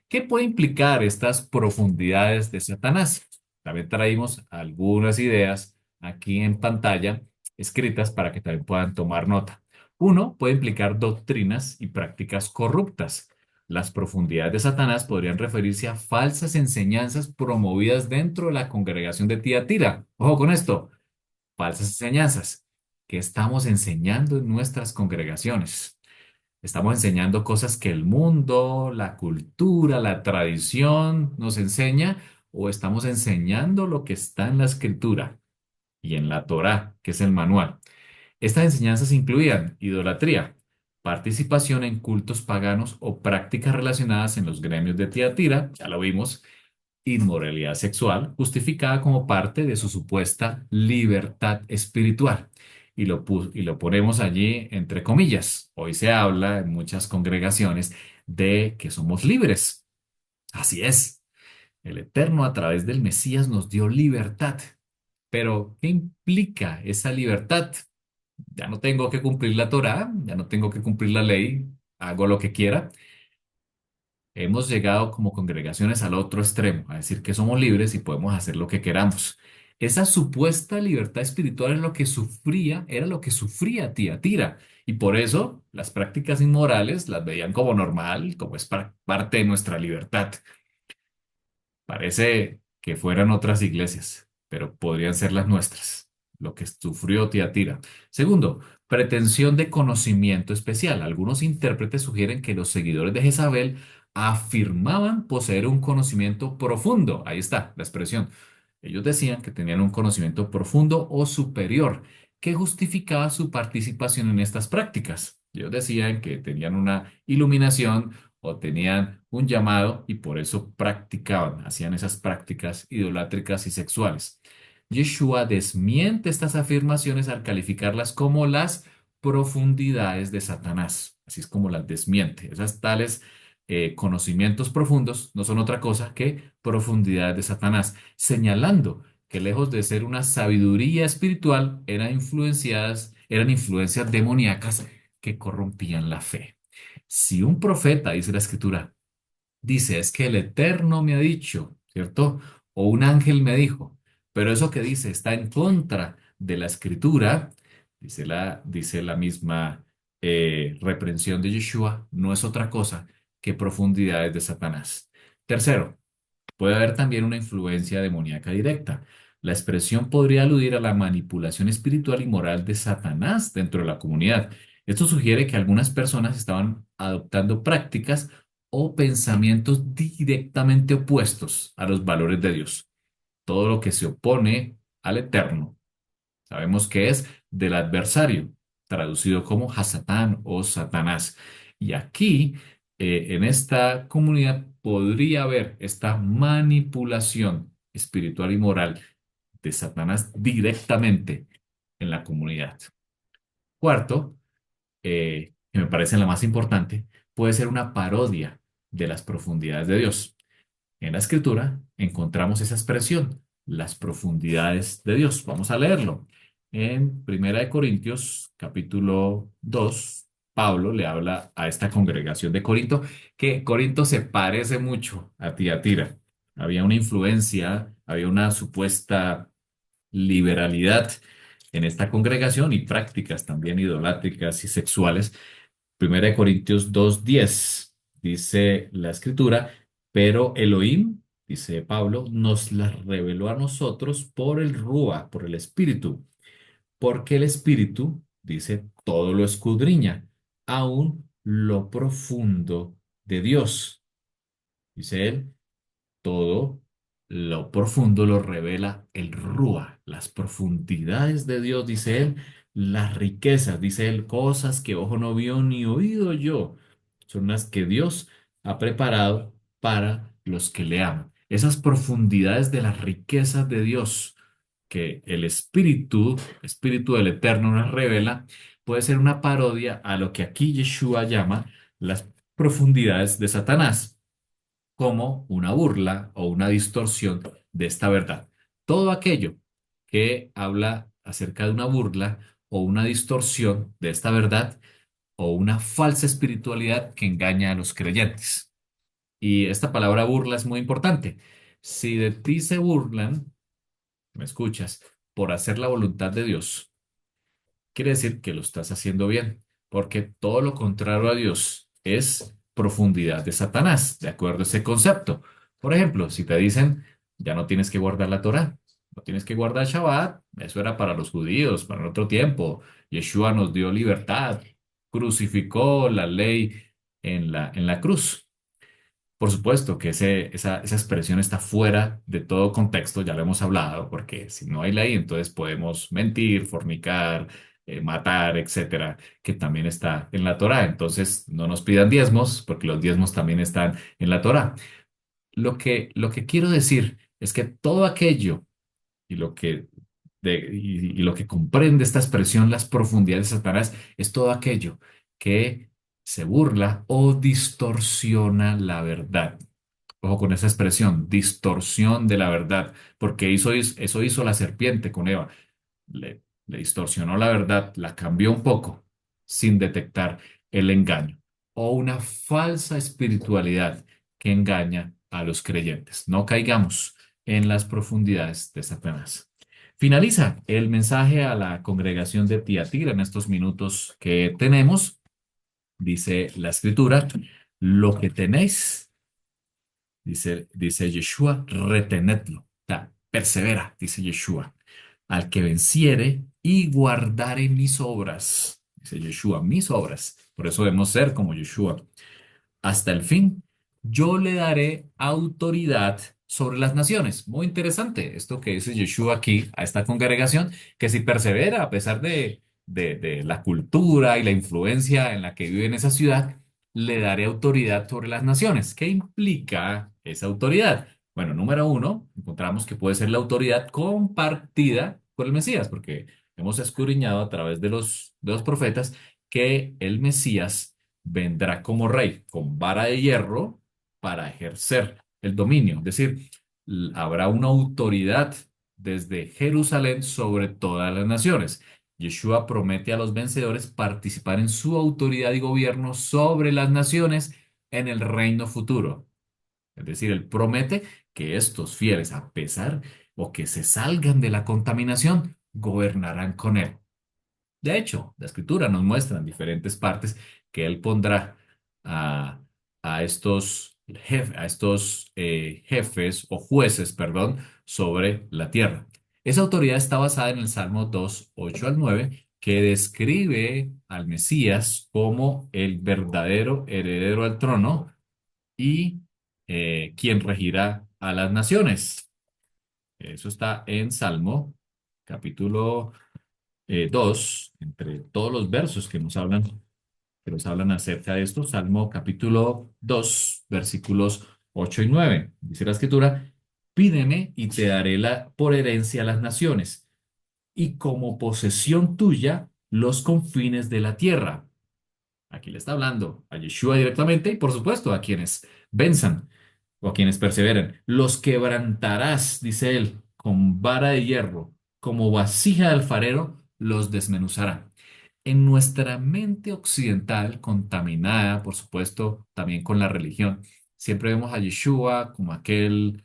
¿Qué puede implicar estas profundidades de Satanás? También traímos algunas ideas aquí en pantalla escritas para que también puedan tomar nota. Uno, puede implicar doctrinas y prácticas corruptas. Las profundidades de Satanás podrían referirse a falsas enseñanzas promovidas dentro de la congregación de Tiatira. Ojo con esto, falsas enseñanzas que estamos enseñando en nuestras congregaciones. Estamos enseñando cosas que el mundo, la cultura, la tradición nos enseña o estamos enseñando lo que está en la escritura y en la Torá, que es el manual. Estas enseñanzas incluían idolatría, participación en cultos paganos o prácticas relacionadas en los gremios de Tiatira, ya lo vimos, inmoralidad sexual, justificada como parte de su supuesta libertad espiritual. Y lo ponemos allí entre comillas. Hoy se habla en muchas congregaciones de que somos libres. Así es. El Eterno a través del Mesías nos dio libertad. Pero, ¿qué implica esa libertad? Ya no tengo que cumplir la Torá, ya no tengo que cumplir la ley, hago lo que quiera. Hemos llegado como congregaciones al otro extremo, a decir que somos libres y podemos hacer lo que queramos. Esa supuesta libertad espiritual es lo que sufría, era lo que sufría Tiatira. Y por eso las prácticas inmorales las veían como normal, como es parte de nuestra libertad. Parece que fueran otras iglesias, pero podrían ser las nuestras, lo que sufrió Tiatira. Segundo, pretensión de conocimiento especial. Algunos intérpretes sugieren que los seguidores de Jezabel afirmaban poseer un conocimiento profundo. Ahí está la expresión. Ellos decían que tenían un conocimiento profundo o superior que justificaba su participación en estas prácticas. Ellos decían que tenían una iluminación o tenían un llamado y por eso practicaban, hacían esas prácticas idolátricas y sexuales. Yeshua desmiente estas afirmaciones al calificarlas como las profundidades de Satanás. Así es como las desmiente. Esas tales conocimientos profundos no son otra cosa que profundidades de Satanás, señalando que lejos de ser una sabiduría espiritual, eran influencias demoníacas que corrompían la fe. Si un profeta, dice la escritura, dice, es que el Eterno me ha dicho, ¿cierto? O un ángel me dijo, pero eso que dice está en contra de la escritura, dice la misma reprensión de Yeshua, no es otra cosa que profundidades de Satanás. Tercero, puede haber también una influencia demoníaca directa. La expresión podría aludir a la manipulación espiritual y moral de Satanás dentro de la comunidad. Esto sugiere que algunas personas estaban adoptando prácticas o pensamientos directamente opuestos a los valores de Dios. Todo lo que se opone al Eterno, sabemos que es del adversario, traducido como Hasatán o Satanás. Y aquí, en esta comunidad, podría haber esta manipulación espiritual y moral de Satanás directamente en la comunidad. Cuarto, que me parece la más importante, puede ser una parodia de las profundidades de Dios. En la escritura encontramos esa expresión, las profundidades de Dios. Vamos a leerlo. En Primera de Corintios, capítulo 2, Pablo le habla a esta congregación de Corinto, que Corinto se parece mucho a Tiatira. Había una influencia, había una supuesta liberalidad en esta congregación y prácticas también idolátricas y sexuales. Primera de Corintios 2:10 dice la escritura, pero Elohim, dice Pablo, nos las reveló a nosotros por el Rúa, por el Espíritu, porque el Espíritu, dice, todo lo escudriña, aún lo profundo de Dios. Dice él, todo lo profundo lo revela el Rúa, las profundidades de Dios, dice él, las riquezas, dice él, cosas que ojo no vio ni oído yo, son las que Dios ha preparado para los que le aman. Esas profundidades de las riquezas de Dios que el Espíritu del Eterno nos revela, puede ser una parodia a lo que aquí Yeshua llama las profundidades de Satanás como una burla o una distorsión de esta verdad. Todo aquello que habla acerca de una burla o una distorsión de esta verdad o una falsa espiritualidad que engaña a los creyentes. Y esta palabra burla es muy importante. Si de ti se burlan, me escuchas, por hacer la voluntad de Dios, quiere decir que lo estás haciendo bien, porque todo lo contrario a Dios es profundidad de Satanás, de acuerdo a ese concepto. Por ejemplo, si te dicen, ya no tienes que guardar la Torá, no tienes que guardar Shabbat, eso era para los judíos, para el otro tiempo. Yeshua nos dio libertad, crucificó la ley en la cruz. Por supuesto que esa expresión está fuera de todo contexto, ya lo hemos hablado, porque si no hay ley, entonces podemos mentir, fornicar, matar, etcétera, que también está en la Torá. Entonces, no nos pidan diezmos, porque los diezmos también están en la Torá. Lo que quiero decir es que todo aquello y y lo que comprende esta expresión, las profundidades de Satanás, es todo aquello que se burla o distorsiona la verdad. Ojo con esa expresión, distorsión de la verdad, porque eso hizo la serpiente con Eva. Le distorsionó la verdad, la cambió un poco sin detectar el engaño o una falsa espiritualidad que engaña a los creyentes. No caigamos en las profundidades de Satanás. Finaliza el mensaje a la congregación de Tiatira en estos minutos que tenemos. Dice la escritura, lo que tenéis. Dice Yeshua, retenedlo. O sea, persevera, dice Yeshua. Al que venciere y guardare mis obras. Dice Yeshua, mis obras. Por eso debemos ser como Yeshua. Hasta el fin, yo le daré autoridad sobre las naciones. Muy interesante esto que dice Yeshua aquí a esta congregación, que si persevera a pesar de la cultura y la influencia en la que vive en esa ciudad, le daré autoridad sobre las naciones. ¿Qué implica esa autoridad? Bueno, número uno, encontramos que puede ser la autoridad compartida por el Mesías, porque hemos escudriñado a través de los profetas que el Mesías vendrá como rey con vara de hierro para ejercer el dominio. Es decir, habrá una autoridad desde Jerusalén sobre todas las naciones. Yeshua promete a los vencedores participar en su autoridad y gobierno sobre las naciones en el reino futuro. Es decir, él promete que estos fieles, a pesar o que se salgan de la contaminación, gobernarán con él. De hecho, la escritura nos muestra en diferentes partes que él pondrá a, a estos jefes o jueces, perdón, sobre la tierra. Esa autoridad está basada en el Salmo 2, 8 al 9, que describe al Mesías como el verdadero heredero al trono y quien regirá a las naciones. Eso está en Salmo, capítulo 2, entre todos los versos que nos hablan acerca de esto, Salmo capítulo 2 versículos 8 y 9. Dice la escritura, pídeme y te daré por herencia las naciones, y como posesión tuya los confines de la tierra. Aquí le está hablando a Yeshua directamente y por supuesto a quienes venzan o a quienes perseveren. Los quebrantarás, dice él, con vara de hierro. como vasija de alfarero los desmenuzará. En nuestra mente occidental, contaminada, por supuesto, también con la religión, siempre vemos a Yeshua como aquel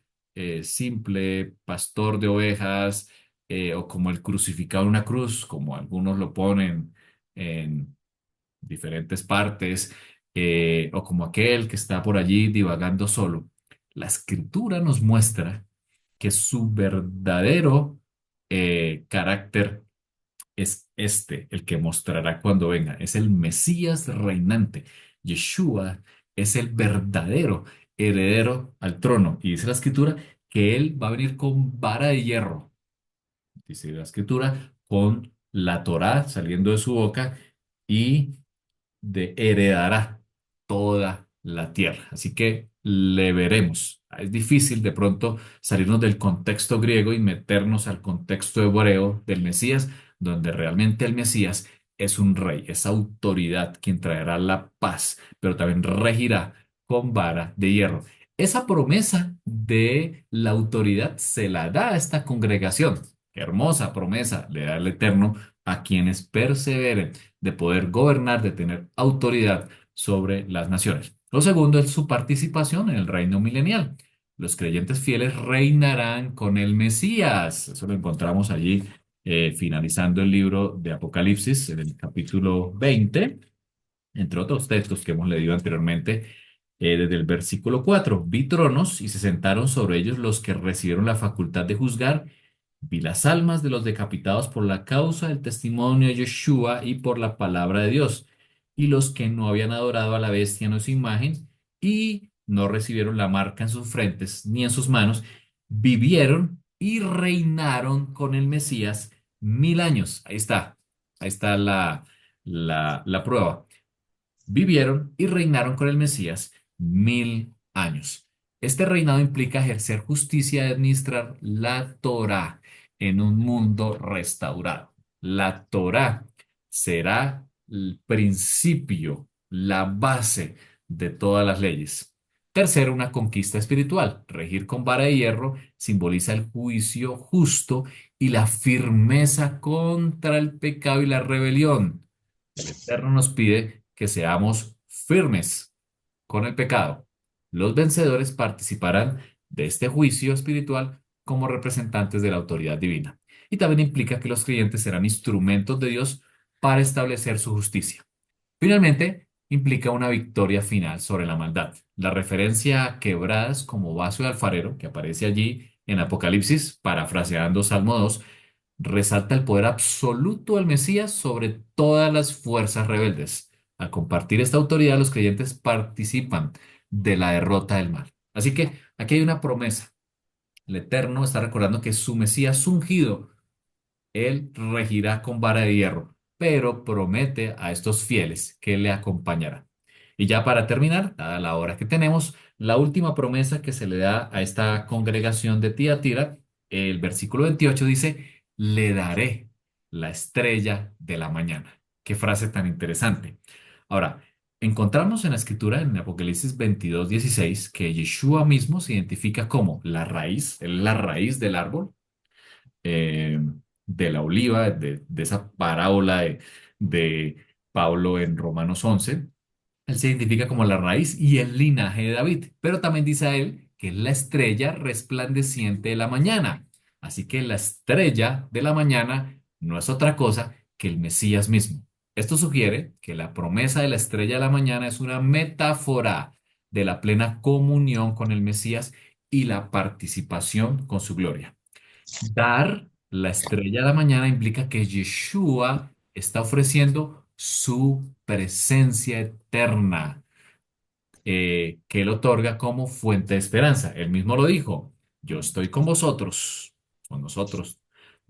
simple pastor de ovejas o como el crucificado en una cruz, como algunos lo ponen en diferentes partes, o como aquel que está por allí divagando solo. La escritura nos muestra que su verdadero carácter es este, el que mostrará cuando venga. Es el Mesías reinante. Yeshua es el verdadero heredero al trono. Y dice la escritura que él va a venir con vara de hierro. Dice la escritura con la Torá saliendo de su boca y de heredará toda la tierra. Así que le veremos. Es difícil de pronto salirnos del contexto griego y meternos al contexto hebreo del Mesías, donde realmente el Mesías es un rey, es autoridad quien traerá la paz, pero también regirá con vara de hierro. Esa promesa de la autoridad se la da a esta congregación. Qué hermosa promesa le da el Eterno a quienes perseveren de poder gobernar, de tener autoridad sobre las naciones. Lo segundo es su participación en el reino milenial. Los creyentes fieles reinarán con el Mesías. Eso lo encontramos allí finalizando el libro de Apocalipsis, en el capítulo 20, entre otros textos que hemos leído anteriormente, desde el versículo 4. Vi tronos y se sentaron sobre ellos los que recibieron la facultad de juzgar. Vi las almas de los decapitados por la causa del testimonio de Yeshua y por la palabra de Dios, y los que no habían adorado a la bestia en su imagen y no recibieron la marca en sus frentes ni en sus manos, vivieron y reinaron con el Mesías 1000 años. Ahí está la prueba. Vivieron y reinaron con el Mesías 1000 años. Este reinado implica ejercer justicia y administrar la Torá en un mundo restaurado. La Torá será el principio, la base de todas las leyes. Tercero, una conquista espiritual. Regir con vara de hierro simboliza el juicio justo y la firmeza contra el pecado y la rebelión. El Eterno nos pide que seamos firmes con el pecado. Los vencedores participarán de este juicio espiritual como representantes de la autoridad divina. Y también implica que los creyentes serán instrumentos de Dios para establecer su justicia. Finalmente, implica una victoria final sobre la maldad. La referencia a quebradas como vaso de alfarero, que aparece allí en Apocalipsis, parafraseando Salmo 2, resalta el poder absoluto del Mesías sobre todas las fuerzas rebeldes. Al compartir esta autoridad, los creyentes participan de la derrota del mal. Así que aquí hay una promesa. El Eterno está recordando que su Mesías ungido él regirá con vara de hierro, pero promete a estos fieles que le acompañarán. Y ya para terminar, dada la hora que tenemos, la última promesa que se le da a esta congregación de Tiatira, el versículo 28 dice, le daré la estrella de la mañana. Qué frase tan interesante. Ahora, encontramos en la escritura, en Apocalipsis 22:16, que Yeshua mismo se identifica como la raíz, él es la raíz del árbol eh, de la oliva, de esa parábola de Pablo en Romanos 11. Él se identifica como la raíz y el linaje de David, pero también dice a él que es la estrella resplandeciente de la mañana. Así que la estrella de la mañana no es otra cosa que el Mesías mismo. Esto sugiere que la promesa de la estrella de la mañana es una metáfora de la plena comunión con el Mesías y la participación con su gloria. Dar la estrella de la mañana implica que Yeshua está ofreciendo su presencia eterna, que él otorga como fuente de esperanza. Él mismo lo dijo, yo estoy con nosotros,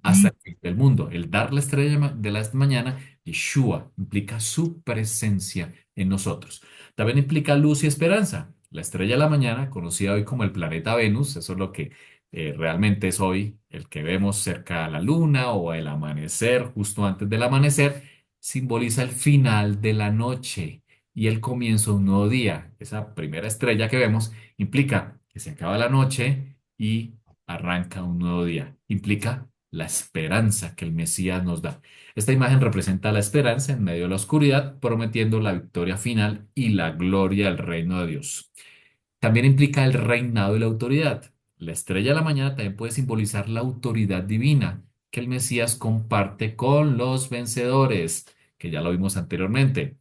hasta el fin del mundo. El dar la estrella de la mañana, Yeshua, implica su presencia en nosotros. También implica luz y esperanza. La estrella de la mañana, conocida hoy como el planeta Venus, eso es lo que realmente es hoy el que vemos cerca a la luna o el amanecer, justo antes del amanecer, simboliza el final de la noche y el comienzo de un nuevo día. Esa primera estrella que vemos implica que se acaba la noche y arranca un nuevo día. Implica la esperanza que el Mesías nos da. Esta imagen representa la esperanza en medio de la oscuridad, prometiendo la victoria final y la gloria del reino de Dios. También implica el reinado y la autoridad. La estrella de la mañana también puede simbolizar la autoridad divina que el Mesías comparte con los vencedores, que ya lo vimos anteriormente.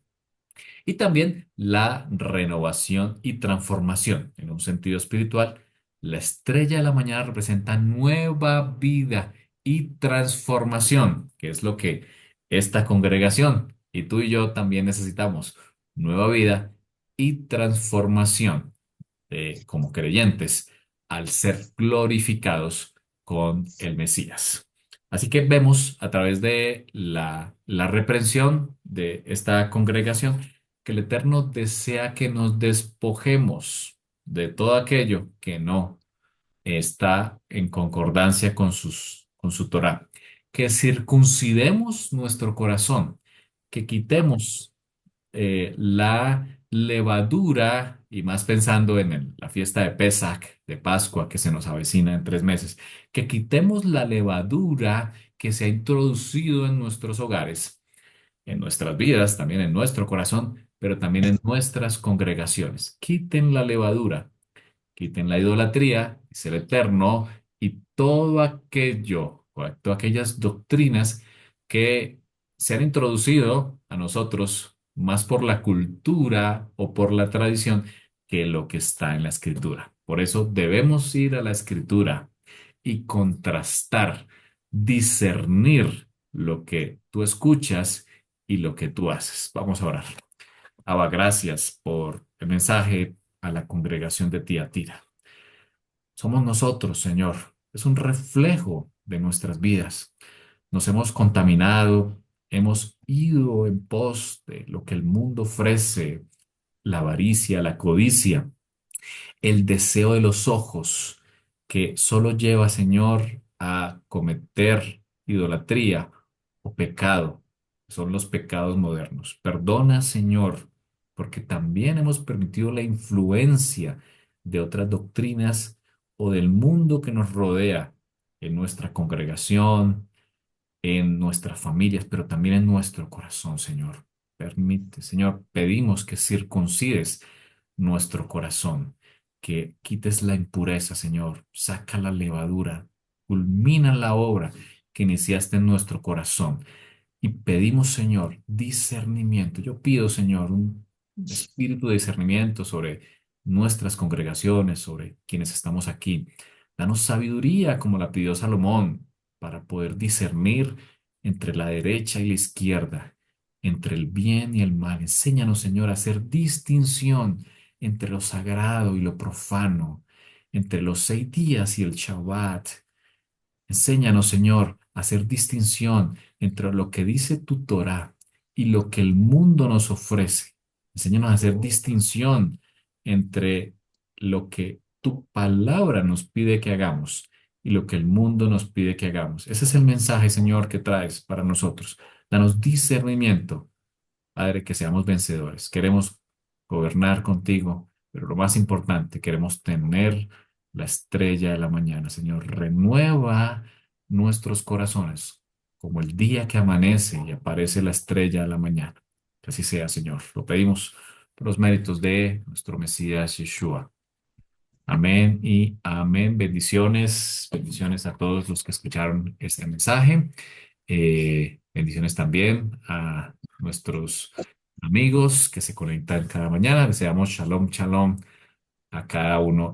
Y también la renovación y transformación. En un sentido espiritual, la estrella de la mañana representa nueva vida y transformación, que es lo que esta congregación y tú y yo también necesitamos. Nueva vida y transformación como creyentes al ser glorificados con el Mesías. Así que vemos a través de la reprensión de esta congregación que el Eterno desea que nos despojemos de todo aquello que no está en concordancia con su Torá, que circuncidemos nuestro corazón, que quitemos la levadura, y más pensando en la fiesta de Pesach, de Pascua, que se nos avecina en 3 meses, que quitemos la levadura que se ha introducido en nuestros hogares, en nuestras vidas, también en nuestro corazón, pero también en nuestras congregaciones. Quiten la levadura, quiten la idolatría, dice el Eterno, y todo aquello, o todas aquellas doctrinas que se han introducido a nosotros más por la cultura o por la tradición que lo que está en la Escritura. Por eso debemos ir a la Escritura y contrastar, discernir lo que tú escuchas y lo que tú haces. Vamos a orar. Abba, gracias por el mensaje a la congregación de Tiatira. Somos nosotros, Señor. Es un reflejo de nuestras vidas. Nos hemos contaminado, hemos ido en pos de lo que el mundo ofrece, la avaricia, la codicia, el deseo de los ojos, que solo lleva, Señor, a cometer idolatría o pecado. Son los pecados modernos. Perdona, Señor, porque también hemos permitido la influencia de otras doctrinas o del mundo que nos rodea en nuestra congregación, en nuestras familias, pero también en nuestro corazón, Señor. Permite, Señor, pedimos que circuncides nuestro corazón, que quites la impureza, Señor, saca la levadura, culmina la obra que iniciaste en nuestro corazón. Y pedimos, Señor, discernimiento. Yo pido, Señor, un espíritu de discernimiento sobre nuestras congregaciones, sobre quienes estamos aquí. Danos sabiduría como la pidió Salomón para poder discernir entre la derecha y la izquierda, entre el bien y el mal. Enséñanos, Señor, a hacer distinción entre lo sagrado y lo profano, entre los 6 días y el Shabbat. Enséñanos, Señor, a hacer distinción entre lo que dice tu Torá y lo que el mundo nos ofrece. Enséñanos a hacer distinción entre lo que tu palabra nos pide que hagamos y lo que el mundo nos pide que hagamos. Ese es el mensaje, Señor, que traes para nosotros. Danos discernimiento, Padre, que seamos vencedores. Queremos gobernar contigo, pero lo más importante, queremos tener la estrella de la mañana. Señor, renueva nuestros corazones como el día que amanece y aparece la estrella de la mañana. Que así sea, Señor. Lo pedimos por los méritos de nuestro Mesías Yeshua. Amén y amén. Bendiciones, bendiciones a todos los que escucharon este mensaje. Bendiciones también a nuestros amigos que se conectan cada mañana. Deseamos shalom, shalom a cada uno